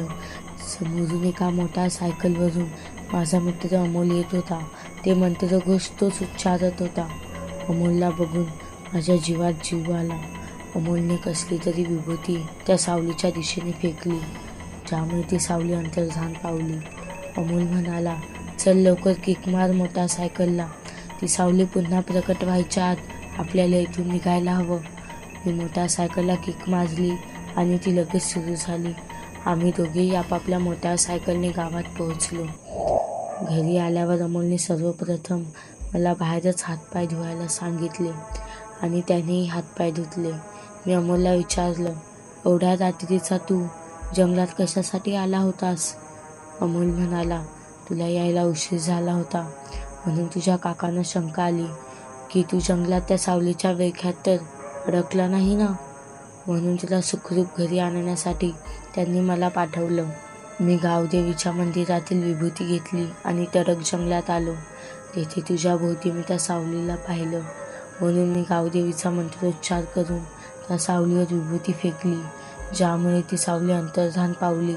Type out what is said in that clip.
पाहिलं. समोरून एका मोठ्या सायकलवरून माझा मित्र अमोल येत होता. ते मंत्रघोष तोच उच्चारत होता. अमोलला बघून माझ्या जीवात जीव आला. अमोलने कसली तरी विभूती त्या सावलीच्या दिशेने फेकली, ज्यामुळे ती सावली अंतर्धान पावली. अमोल म्हणाला, चल लवकर किक मार मोठ्या सायकलला. ती सावली पुन्हा प्रकट व्हायच्या आत आपल्याला इथून निघायला हवं. मी मोठ्या सायकलला किक मारली आणि ती लगेच सुरू झाली. आम्ही दोघेही आपापल्या मोठ्या सायकलने गावात पोहोचलो. घरी आल्यावर अमोलने सर्वप्रथम मला बाहेरच हातपाय धुवायला सांगितले आणि त्यानेही हातपाय धुतले. मी अमोलला विचारलं, एवढ्या रात्रीचा तू जंगलात कशासाठी आला होतास? अमोल म्हणाला, तुला यायला उशीर झाला होता म्हणून तुझ्या काकांना शंका आली की तू जंगलात त्या सावलीच्या विळख्यात तर अडकला नाही ना, म्हणून तुला सुखरूप घरी आणण्यासाठी त्यांनी मला पाठवलं. मी गावदेवीच्या मंदिरातील विभूती घेतली आणि तडक जंगलात आलो. तेथे तुझ्या भोवती मी त्या सावलीला पाहिलं, म्हणून मी गावदेवीचा मंत्रोच्चार करून त्या सावलीवर विभूती फेकली, ज्यामुळे ती सावली अंतर्धान पावली.